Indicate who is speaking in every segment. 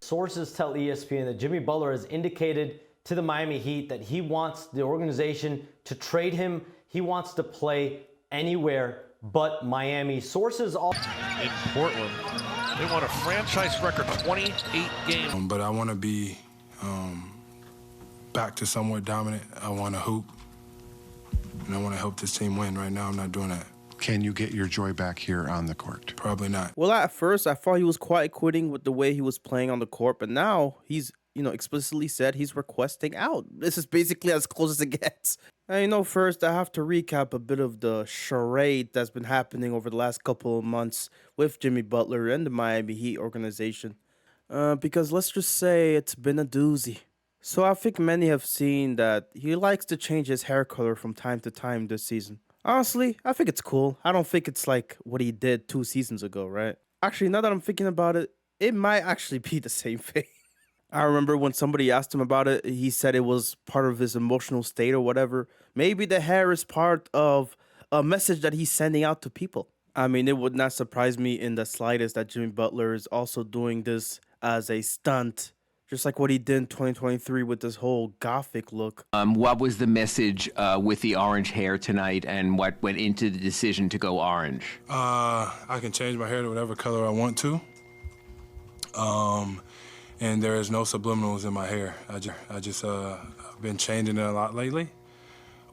Speaker 1: Sources tell ESPN that Jimmy Butler has indicated to the Miami Heat that he wants the organization to trade him. He wants to play anywhere but Miami. Sources all
Speaker 2: in Portland, they want a franchise record 28 games.
Speaker 3: But I want to be back to somewhat dominant. I want to hoop, and I want to help this team win. Right now, I'm not doing that.
Speaker 4: Can you get your joy back here on the court?
Speaker 3: Probably not.
Speaker 5: Well, at first, I thought he was quiet quitting with the way he was playing on the court, but now he's, explicitly said he's requesting out. This is basically as close as it gets. And, first, I have to recap a bit of the charade that's been happening over the last couple of months with Jimmy Butler and the Miami Heat organization. Because let's just say it's been a doozy. So I think many have seen that he likes to change his hair color from time to time this season. Honestly, I think it's cool. I don't think it's like what he did 2 seasons ago, right? Actually, now that I'm thinking about it, it might actually be the same thing. I remember when somebody asked him about it, he said it was part of his emotional state or whatever. Maybe the hair is part of a message that he's sending out to people. I mean, it would not surprise me in the slightest that Jimmy Butler is also doing this as a stunt. Just like what he did in 2023 with this whole gothic look.
Speaker 6: What was the message with the orange hair tonight, and what went into the decision to go orange?
Speaker 3: I can change my hair to whatever color I want to. And there is no subliminals in my hair. I've been changing it a lot lately.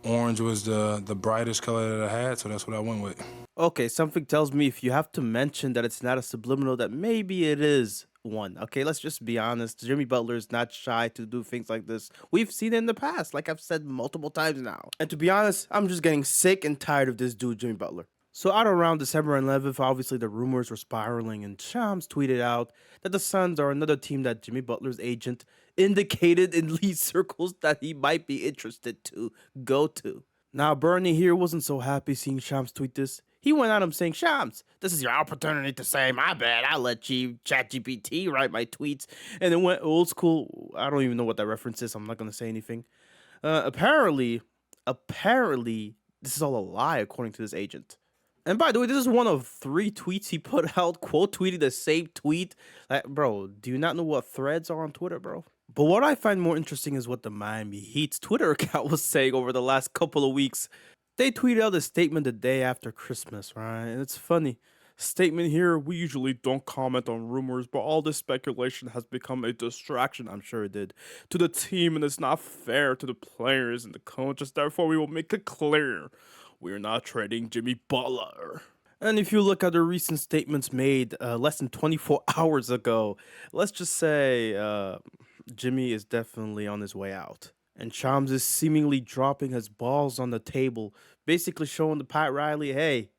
Speaker 3: Orange was the brightest color that I had, so that's what I went with.
Speaker 5: Okay, something tells me if you have to mention that it's not a subliminal, that maybe it is one. Okay, let's just be honest. Jimmy Butler is not shy to do things like this. We've seen it in the past, like I've said multiple times now. And to be honest, I'm just getting sick and tired of this dude, Jimmy Butler. So out around December 11th, obviously the rumors were spiraling, and Shams tweeted out that the Suns are another team that Jimmy Butler's agent indicated in lead circles that he might be interested to go to. Now, Bernie here wasn't so happy seeing Shams tweet this. He went at him saying, Shams, this is your opportunity to say, my bad, I'll let ChatGPT write my tweets. And it went old school. I don't even know what that reference is. I'm not going to say anything. Apparently, this is all a lie, according to this agent. And by the way, this is one of 3 tweets he put out, quote tweeting the same tweet. Like, bro, do you not know what threads are on Twitter, bro? But what I find more interesting is what the Miami Heat's Twitter account was saying over the last couple of weeks. They tweeted out a statement the day after Christmas, right? And it's funny. Statement here, we usually don't comment on rumors, but all this speculation has become a distraction, I'm sure it did, to the team, and it's not fair to the players and the coaches. Therefore, we will make it clear we're not trading Jimmy Butler. And if you look at the recent statements made less than 24 hours ago, let's just say Jimmy is definitely on his way out. And Shams is seemingly dropping his balls on the table, basically showing to Pat Riley, hey,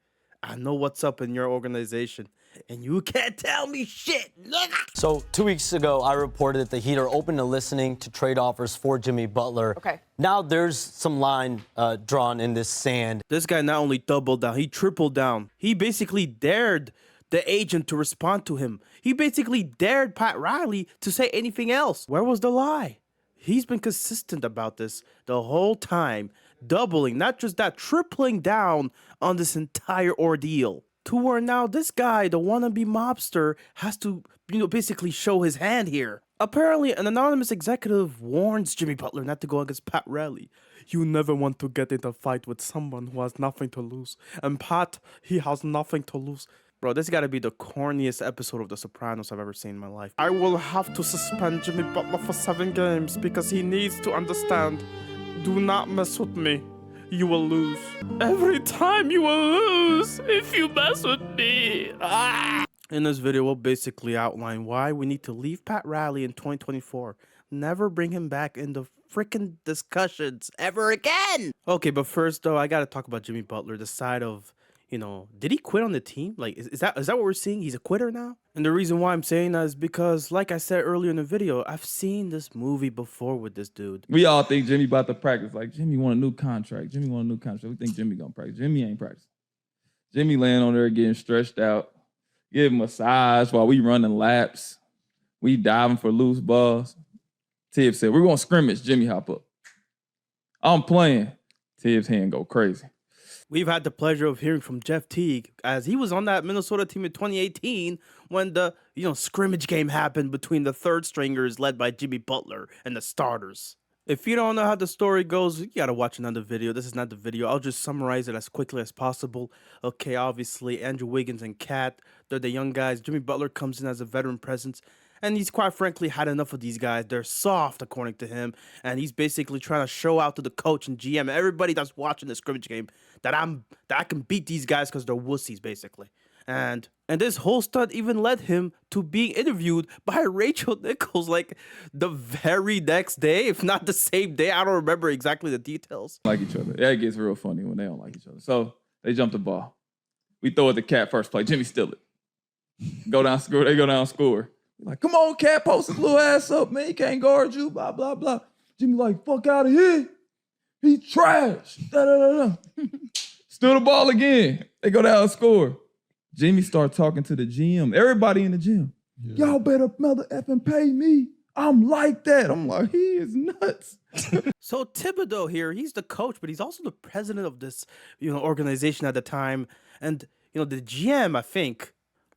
Speaker 5: I know what's up in your organization, and you can't tell me shit, nigga.
Speaker 1: So 2 weeks ago, I reported that the Heat are open to listening to trade offers for Jimmy Butler.
Speaker 7: Okay.
Speaker 1: Now there's some line drawn in this sand.
Speaker 5: This guy not only doubled down, he tripled down. He basically dared the agent to respond to him. He basically dared Pat Riley to say anything else. Where was the lie? He's been consistent about this the whole time, doubling, not just that, tripling down on this entire ordeal. To where now this guy, the wannabe mobster, has to, basically show his hand here. Apparently, an anonymous executive warns Jimmy Butler not to go against Pat Riley. You never want to get in a fight with someone who has nothing to lose. And Pat, he has nothing to lose. Bro, this gotta be the corniest episode of The Sopranos I've ever seen in my life. I will have to suspend Jimmy Butler for 7 games because he needs to understand. Do not mess with me. You will lose. Every time you will lose if you mess with me. Ah! In this video, we'll basically outline why we need to leave Pat Riley in 2024. Never bring him back in the freaking discussions ever again. Okay, but first though, I gotta talk about Jimmy Butler, the side of, did he quit on the team? Like, is that what we're seeing? He's a quitter now? And the reason why I'm saying that is because, like I said earlier in the video, I've seen this movie before with this dude.
Speaker 8: We all think Jimmy about to practice. Like, Jimmy want a new contract. Jimmy want a new contract. We think Jimmy gonna practice. Jimmy ain't practicing. Jimmy laying on there getting stretched out, give him a massage while we running laps. We diving for loose balls. Tibbs said, we're gonna scrimmage. Jimmy hop up. I'm playing. Tibbs' hand go crazy.
Speaker 5: We've had the pleasure of hearing from Jeff Teague as he was on that Minnesota team in 2018 when the scrimmage game happened between the third stringers led by Jimmy Butler and the starters. If you don't know how the story goes, you gotta watch another video. This is not the video. I'll just summarize it as quickly as possible. Okay, obviously, Andrew Wiggins and Cat, they're the young guys. Jimmy Butler comes in as a veteran presence. And he's quite frankly had enough of these guys. They're soft, according to him. And he's basically trying to show out to the coach and GM, everybody that's watching the scrimmage game, that I can beat these guys because they're wussies, basically. And this whole stunt even led him to being interviewed by Rachel Nichols like the very next day, if not the same day. I don't remember exactly the details.
Speaker 8: Like each other. Yeah, it gets real funny when they don't like each other. So they jump the ball. We throw it to Cat first play. Jimmy steal it. Go down, score. They go down, score. Like, come on, Cat, post his little ass up, man. He can't guard you, blah, blah, blah. Jimmy like, fuck out of here. He trash. Da-da-da-da. Steal the ball again. They go down and score. Jimmy start talking to the GM. Everybody in the gym. Yeah. Y'all better mother effing pay me. I'm like that. I'm like, he is nuts.
Speaker 5: So Thibodeau here, he's the coach, but he's also the president of this, organization at the time. And, the GM, I think,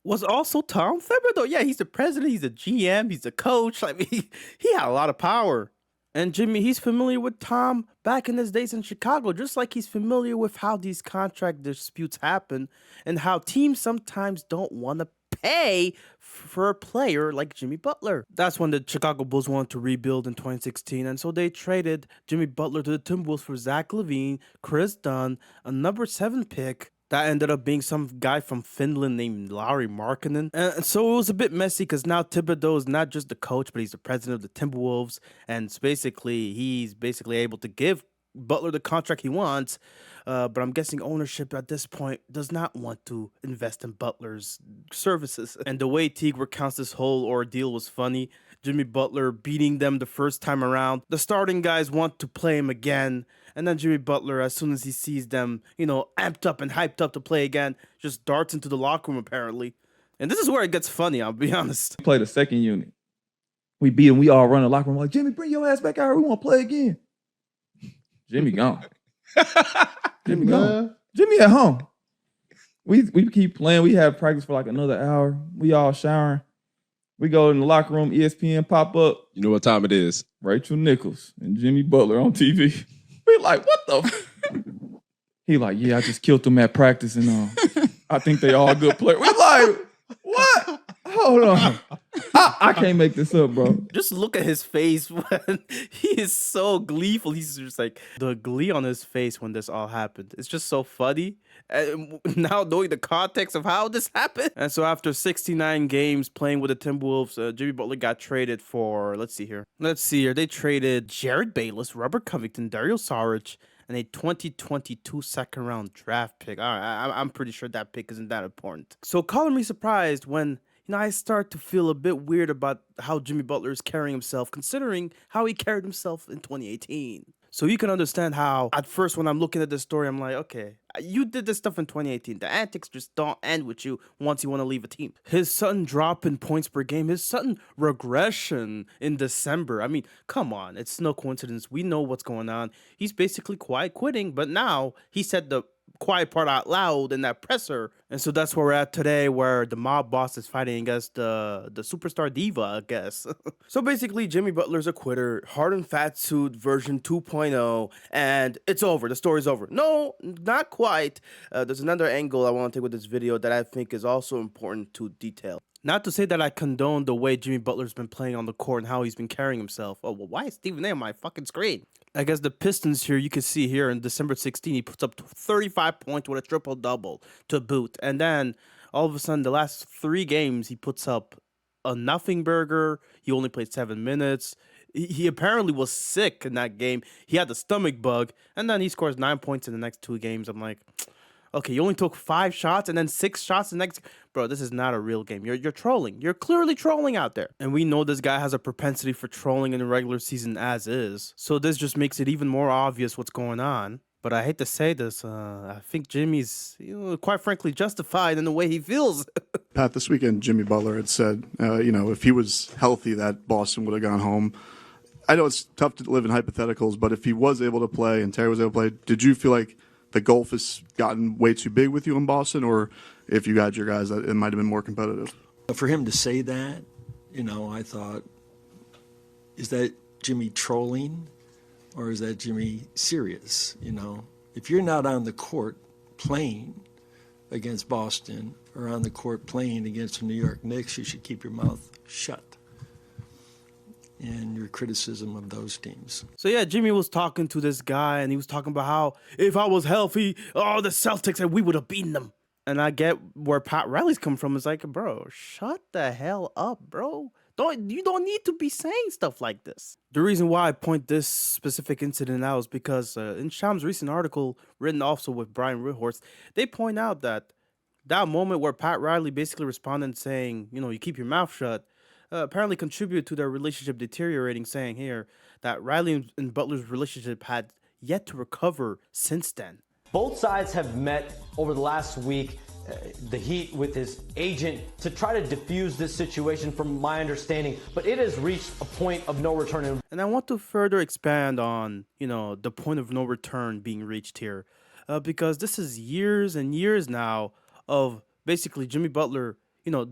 Speaker 5: was also Tom Thibodeau. Yeah, he's the president, he's the GM, he's the coach. I mean, he had a lot of power. And Jimmy, he's familiar with Tom back in his days in Chicago, just like he's familiar with how these contract disputes happen and how teams sometimes don't want to pay for a player like Jimmy Butler. That's when the Chicago Bulls wanted to rebuild in 2016, and so they traded Jimmy Butler to the Timberwolves for Zach LaVine, Chris Dunn, a number 7 pick, that ended up being some guy from Finland named Lauri Markkanen. And so it was a bit messy because now Thibodeau is not just the coach, but he's the president of the Timberwolves. And he's basically able to give Butler the contract he wants. But I'm guessing ownership at this point does not want to invest in Butler's services. And the way Teague recounts this whole ordeal was funny. Jimmy Butler beating them the first time around. The starting guys want to play him again. And then Jimmy Butler, as soon as he sees them, amped up and hyped up to play again, just darts into the locker room, apparently. And this is where it gets funny, I'll be honest.
Speaker 8: We play the second unit. We beat him. We all run the locker room like, Jimmy, bring your ass back out here. We want to play again. Jimmy gone. Jimmy gone. Jimmy at home. We keep playing. We have practice for like another hour. We all showering. We go in the locker room, ESPN pop up.
Speaker 7: You know what time it is?
Speaker 8: Rachel Nichols and Jimmy Butler on TV. We like, what the? He like, yeah, I just killed them at practice and I think they all good players. We like, what? Hold on. I can't make this up, bro.
Speaker 5: Just look at his face when he is so gleeful. He's just like the glee on his face when this all happened. It's just so funny. And now knowing the context of how this happened. And so after 69 games playing with the Timberwolves, Jimmy Butler got traded for, let's see here. They traded Jared Bayless, Robert Covington, Dario Saric, and a 2022 second round draft pick. All right, I'm pretty sure that pick isn't that important. So calling me surprised when I start to feel a bit weird about how Jimmy Butler is carrying himself, considering how he carried himself in 2018. So you can understand how, at first, when I'm looking at this story, I'm like, okay, you did this stuff in 2018. The antics just don't end with you once you want to leave a team. His sudden drop in points per game, his sudden regression in December. I mean, come on, it's no coincidence. We know what's going on. He's basically quiet quitting, but now he said the quiet part out loud in that presser. And so that's where we're at today, where the mob boss is fighting against the superstar diva, I guess. So basically, Jimmy Butler's a quitter, hard and fat suit version 2.0, and it's over. The story's over. No, not quite. There's another angle I want to take with this video that I think is also important to detail. Not to say that I condone the way Jimmy Butler's been playing on the court and how he's been carrying himself. Oh, well, why is Stephen A on my fucking screen? I guess the Pistons here, you can see here in December 16, he puts up 35 points with a triple-double to boot. And then, all of a sudden, the last 3 games, he puts up a nothing burger. He only played 7 minutes. He apparently was sick in that game. He had the stomach bug. And then he scores 9 points in the next 2 games. I'm like, okay, you only took 5 shots and then 6 shots the next. Bro, this is not a real game. You're trolling. You're clearly trolling out there. And we know this guy has a propensity for trolling in the regular season as is. So this just makes it even more obvious what's going on. But I hate to say this, I think Jimmy's, quite frankly, justified in the way he feels.
Speaker 9: Pat, this weekend, Jimmy Butler had said, if he was healthy, that Boston would have gone home. I know it's tough to live in hypotheticals, but if he was able to play and Terry was able to play, did you feel like the gulf has gotten way too big with you in Boston, or if you got your guys, that it might have been more competitive.
Speaker 7: For him to say that, I thought, is that Jimmy trolling or is that Jimmy serious? If you're not on the court playing against Boston or on the court playing against the New York Knicks, you should keep your mouth shut. And your criticism of those teams.
Speaker 5: So yeah, Jimmy was talking to this guy, and he was talking about how if I was healthy, the Celtics, and we would have beaten them. And I get where Pat Riley's come from. It's like, bro, shut the hell up, bro. You don't need to be saying stuff like this. The reason why I point this specific incident out is because in Sham's recent article, written also with Brian Rihorst, they point out that moment where Pat Riley basically responded saying, you keep your mouth shut, apparently contributed to their relationship deteriorating, saying here that Riley and Butler's relationship had yet to recover since then.
Speaker 1: Both sides have met over the last week, the Heat with his agent, to try to diffuse this situation from my understanding, but it has reached a point of no return.
Speaker 5: And I want to further expand on, the point of no return being reached here, because this is years and years now of basically Jimmy Butler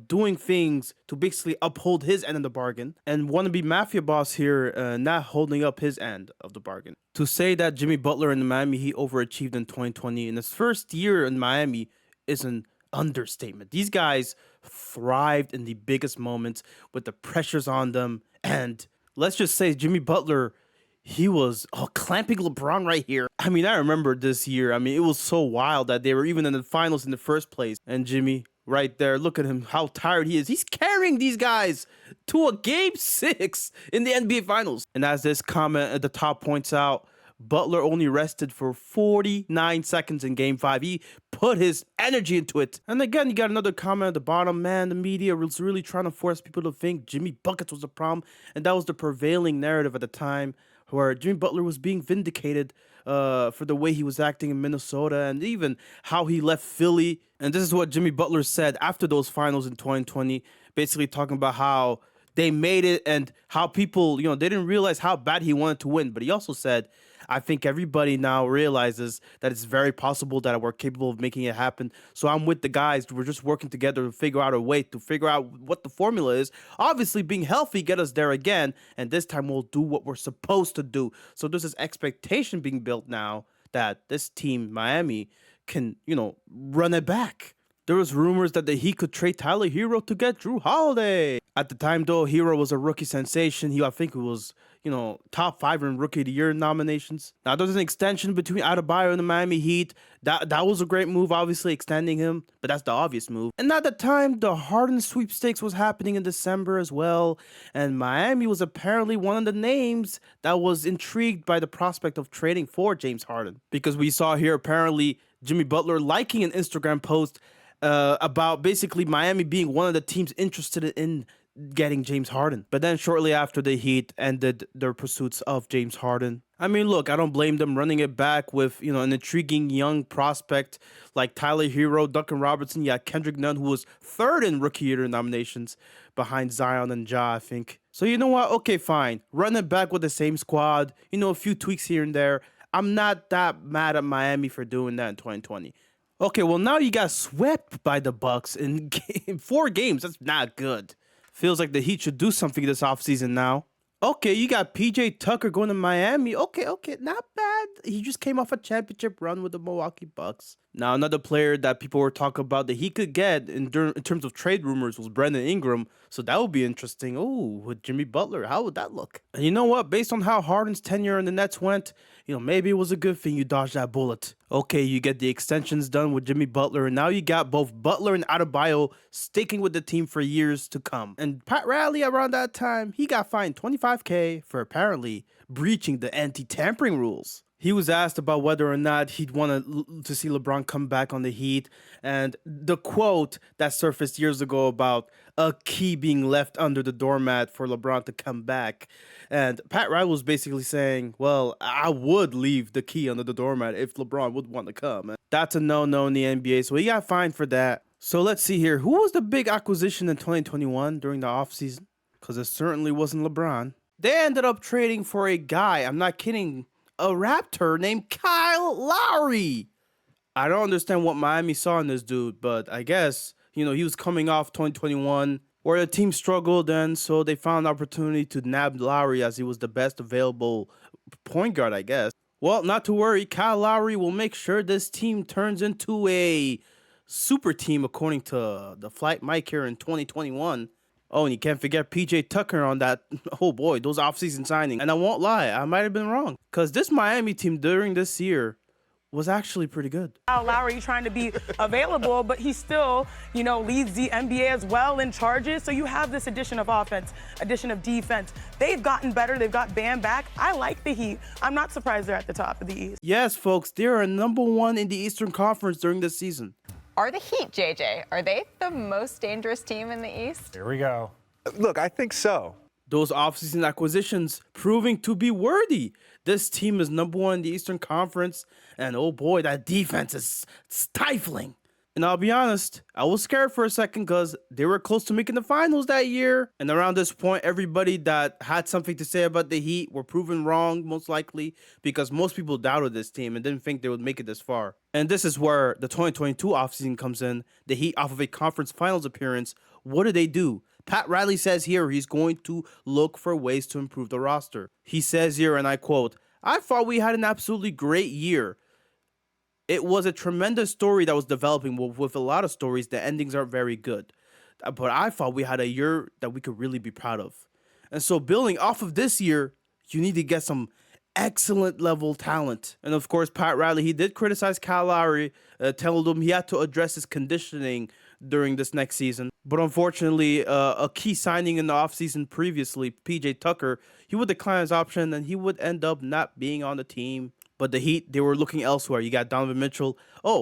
Speaker 5: doing things to basically uphold his end of the bargain, and wannabe mafia boss here not holding up his end of the bargain. To say that Jimmy Butler and the Miami Heat overachieved in 2020 in his first year in Miami is an understatement. These guys thrived in the biggest moments with the pressures on them, and let's just say Jimmy Butler, he was clamping LeBron right here. I remember this year. It was so wild that they were even in the finals in the first place, and Jimmy right there, look at him, how tired he is. He's carrying these guys to a game 6 in the NBA Finals. And as this comment at the top points out, Butler only rested for 49 seconds in game 5. He put his energy into it. And again, you got another comment at the bottom. Man, the media was really trying to force people to think Jimmy Buckets was the problem. And that was the prevailing narrative at the time, where Jimmy Butler was being vindicated for the way he was acting in Minnesota and even how he left Philly. And this is what Jimmy Butler said after those finals in 2020, basically talking about how they made it and how people, they didn't realize how bad he wanted to win. But he also said, I think everybody now realizes that it's very possible that we're capable of making it happen. So I'm with the guys. We're just working together to figure out a way to figure out what the formula is. Obviously, being healthy get us there again. And this time we'll do what we're supposed to do. So there's this expectation being built now that this team, Miami, can, run it back. There was rumors that he could trade Tyler Hero to get Drew Holiday. At the time, though, Hero was a rookie sensation. I think it was, top 5 in Rookie of the Year nominations. Now, there's an extension between Adebayo and the Miami Heat. That was a great move, obviously, extending him. But that's the obvious move. And at the time, the Harden sweepstakes was happening in December as well. And Miami was apparently one of the names that was intrigued by the prospect of trading for James Harden. Because we saw here, apparently, Jimmy Butler liking an Instagram post about basically Miami being one of the teams interested in getting James Harden. But then shortly after, the Heat ended their pursuits of James Harden. Look, I don't blame them running it back with, an intriguing young prospect like Tyler Hero, Duncan Robertson. Yeah, Kendrick Nunn, who was 3rd in Rookie Year nominations behind Zion and Ja, I think. So you know what? Okay, fine. Run it back with the same squad. A few tweaks here and there. I'm not that mad at Miami for doing that in 2020. Okay, well, now you got swept by the Bucks in 4 games. That's not good. Feels like the Heat should do something this offseason now. Okay, you got PJ Tucker going to Miami. Okay, not bad. He just came off a championship run with the Milwaukee Bucks. Now, another player that people were talking about that he could get in terms of trade rumors was Brandon Ingram. So that would be interesting. Oh, with Jimmy Butler, how would that look? And you know what? Based on how Harden's tenure in the Nets went, maybe it was a good thing you dodged that bullet. Okay, you get the extensions done with Jimmy Butler, and now you got both Butler and Adebayo sticking with the team for years to come. And Pat Riley, around that time, he got fined $25,000 for apparently breaching the anti-tampering rules. He was asked about whether or not he'd want to see LeBron come back on the Heat, and the quote that surfaced years ago about a key being left under the doormat for LeBron to come back. And Pat Riley was basically saying, well, I would leave the key under the doormat if LeBron would want to come. And that's a no-no in the NBA, so he got fined for that. So let's see here. Who was the big acquisition in 2021 during the offseason? Because it certainly wasn't LeBron. They ended up trading for a guy, I'm not kidding, a Raptor named Kyle Lowry. I don't understand what Miami saw in this dude, but I guess, he was coming off 2021 where the team struggled, and so they found an opportunity to nab Lowry as he was the best available point guard, I guess. Well, not to worry, Kyle Lowry will make sure this team turns into a super team according to the Flight Mike here in 2021. Oh, and you can't forget PJ Tucker on that. Oh boy, those offseason signings. And I won't lie, I might have been wrong. Because this Miami team during this year was actually pretty good.
Speaker 10: Kyle Lowry trying to be available, but he still, leads the NBA as well in charges. So you have this addition of offense, addition of defense. They've gotten better. They've got Bam back. I like the Heat. I'm not surprised they're at the top of the East.
Speaker 5: Yes, folks, they are number one in the Eastern Conference during this season.
Speaker 11: Are the Heat, JJ, are they the most dangerous team in the East?
Speaker 12: Here we go.
Speaker 13: Look, I think so.
Speaker 5: Those offseason acquisitions proving to be worthy. This team is number one in the Eastern Conference, and oh boy, that defense is stifling. And I'll be honest, I was scared for a second because they were close to making the finals that year. And around this point, everybody that had something to say about the Heat were proven wrong, most likely, because most people doubted this team and didn't think they would make it this far. And this is where the 2022 offseason comes in. The Heat, off of a conference finals appearance, what do? Pat Riley says here he's going to look for ways to improve the roster. He says here, and I quote, "I thought we had an absolutely great year. It was a tremendous story that was developing. With a lot of stories, the endings aren't very good. But I thought we had a year that we could really be proud of. And so building off of this year, you need to get some excellent level talent." And of course, Pat Riley, he did criticize Kyle Lowry, telling him he had to address his conditioning during this next season. But unfortunately, a key signing in the offseason previously, PJ Tucker, he would decline his option and he would end up not being on the team. But the Heat, they were looking elsewhere. You got Donovan Mitchell,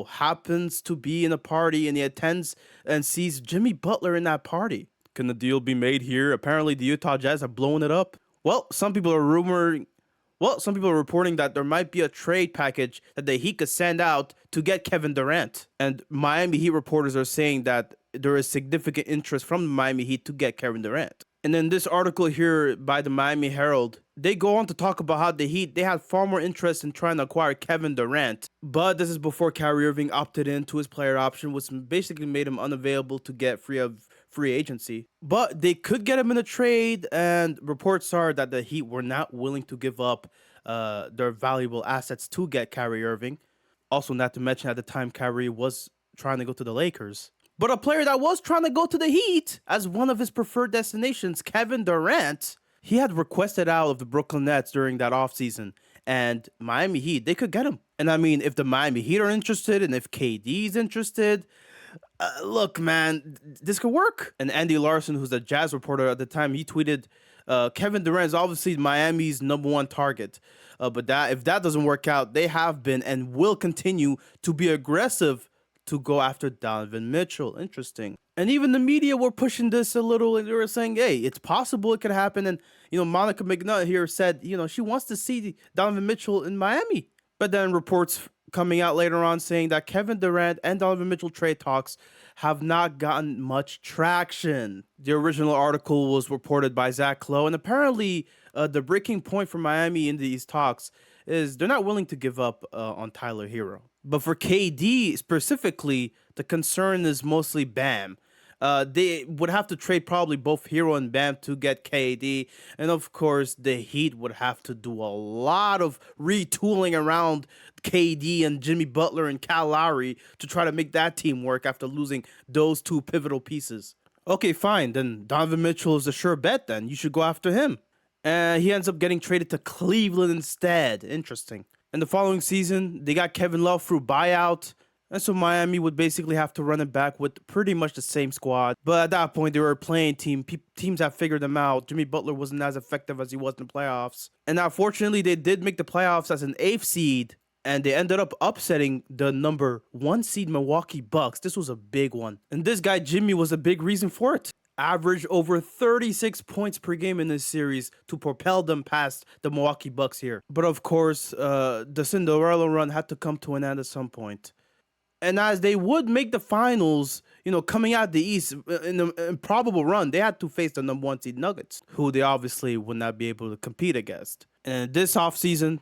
Speaker 5: happens to be in a party, and he attends and sees Jimmy Butler in that party. Can the deal be made here? Apparently, the Utah Jazz are blowing it up. Some people are reporting that there might be a trade package that the Heat could send out to get Kevin Durant. And Miami Heat reporters are saying that there is significant interest from the Miami Heat to get Kevin Durant. And then this article here by the Miami Herald, they go on to talk about how the Heat, they had far more interest in trying to acquire Kevin Durant. But this is before Kyrie Irving opted into his player option, which basically made him unavailable to get free agency. But they could get him in a trade, and reports are that the Heat were not willing to give up their valuable assets to get Kyrie Irving. Also, not to mention at the time, Kyrie was trying to go to the Lakers. But a player that was trying to go to the Heat as one of his preferred destinations, Kevin Durant, he had requested out of the Brooklyn Nets during that offseason. And Miami Heat, they could get him. And I mean, if the Miami Heat are interested and if KD's interested, look, man, this could work. And Andy Larson, who's a Jazz reporter at the time, he tweeted, Kevin Durant is obviously Miami's number one target. But if that doesn't work out, they have been and will continue to be aggressive to go after Donovan Mitchell. Interesting. And even the media were pushing this a little, and they were saying, hey, it's possible it could happen. And, Monica McNutt here said, she wants to see Donovan Mitchell in Miami. But then reports coming out later on saying that Kevin Durant and Donovan Mitchell trade talks have not gotten much traction. The original article was reported by Zach Lowe, and apparently the breaking point for Miami in these talks is they're not willing to give up on Tyler Hero. But for KD specifically, the concern is mostly Bam. They would have to trade probably both Hero and Bam to get KD. And of course, the Heat would have to do a lot of retooling around KD and Jimmy Butler and Kyle Lowry to try to make that team work after losing those two pivotal pieces. Okay, fine. Then Donovan Mitchell is a sure bet then. You should go after him. And he ends up getting traded to Cleveland instead. Interesting. And the following season, they got Kevin Love through buyout. And so Miami would basically have to run it back with pretty much the same squad. But at that point, they were a playing team. Teams have figured them out. Jimmy Butler wasn't as effective as he was in the playoffs. And now, fortunately, they did make the playoffs as an 8th seed. And they ended up upsetting the number 1 seed Milwaukee Bucks. This was a big one. And this guy, Jimmy, was a big reason for it. Averaged over 36 points per game in this series to propel them past the Milwaukee Bucks here. But of course, the Cinderella run had to come to an end at some point. And as they would make the finals, coming out the East in an improbable run, they had to face the number 1 seed Nuggets, who they obviously would not be able to compete against. And this offseason,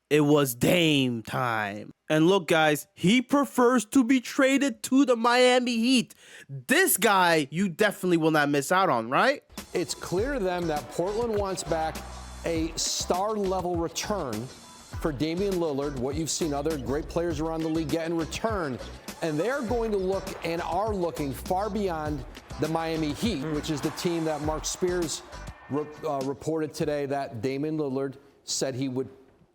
Speaker 5: It was Dame time. And look, guys, he prefers to be traded to the Miami Heat. This guy you definitely will not miss out on, right?
Speaker 12: It's clear to them that Portland wants back a star-level return for Damian Lillard, what you've seen other great players around the league get in return. And they're going to look and are looking far beyond the Miami Heat, which is the team that Mark Spears reported today that Damian Lillard said he would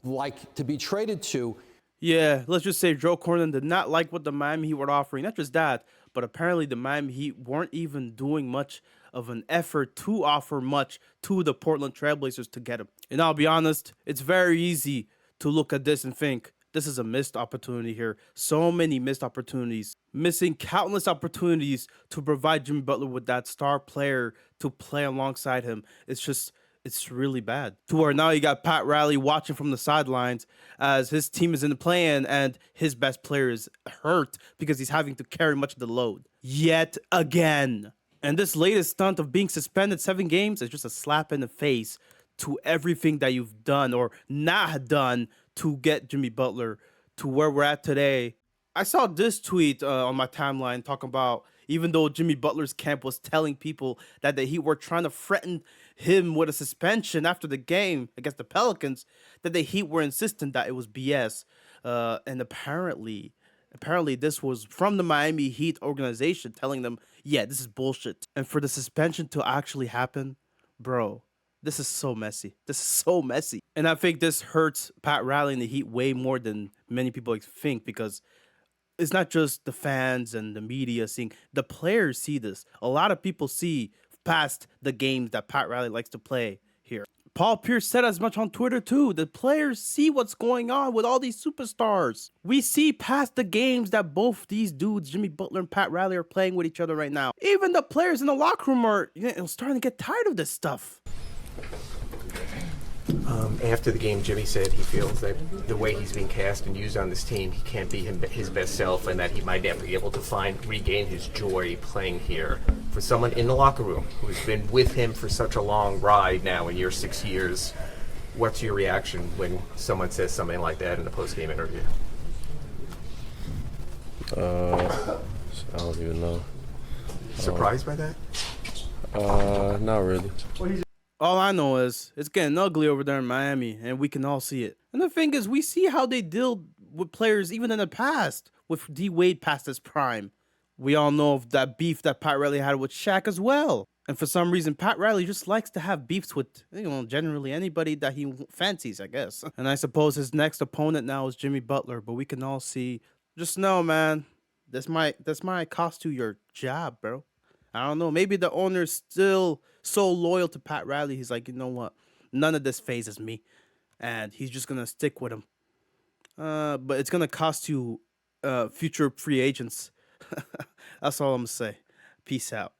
Speaker 12: like to be traded to.
Speaker 5: Yeah, let's just say Joe Cornyn did not like what the Miami Heat were offering. Not just that, but apparently the Miami Heat weren't even doing much of an effort to offer much to the Portland Trailblazers to get him. And I'll be honest, it's very easy to look at this and think, this is a missed opportunity here. So many missed opportunities. Missing countless opportunities to provide Jimmy Butler with that star player to play alongside him. It's really bad. To where now you got Pat Riley watching from the sidelines as his team is in the play-in and his best player is hurt because he's having to carry much of the load. Yet again. And this latest stunt of being suspended 7 games is just a slap in the face to everything that you've done or not done to get Jimmy Butler to where we're at today. I saw this tweet on my timeline talking about even though Jimmy Butler's camp was telling people that the Heat were trying to threaten him with a suspension after the game against the Pelicans, that the Heat were insistent that it was BS. And apparently this was from the Miami Heat organization telling them, yeah, this is bullshit. And for the suspension to actually happen, bro, this is so messy. This is so messy. And I think this hurts Pat Riley and the Heat way more than many people think because it's not just the fans and the media seeing. The players see this. A lot of people see past the games that Pat Riley likes to play here. Paul Pierce said as much on Twitter too. The players see what's going on with all these superstars. We see past the games that both these dudes, Jimmy Butler and Pat Riley, are playing with each other right now. Even the players in the locker room are starting to get tired of this stuff.
Speaker 13: After the game, Jimmy said he feels that the way he's being cast and used on this team, he can't be his best self, and that he might never be able to regain his joy playing here. For someone in the locker room who's been with him for such a long ride now in your 6 years, what's your reaction when someone says something like that in a post-game interview?
Speaker 14: I don't even know.
Speaker 13: Surprised by that?
Speaker 14: Not really.
Speaker 5: All I know is it's getting ugly over there in Miami, and we can all see it. And the thing is, we see how they deal with players even in the past, with D. Wade past his prime. We all know of that beef that Pat Riley had with Shaq as well. And for some reason, Pat Riley just likes to have beefs with, generally anybody that he fancies, I guess. And I suppose his next opponent now is Jimmy Butler, but we can all see, just know, man, this might cost you your job, bro. I don't know. Maybe the owner's still so loyal to Pat Riley. He's like, you know what? None of this phases me. And he's just going to stick with him. But it's going to cost you future free agents. That's all I'm going to say. Peace out.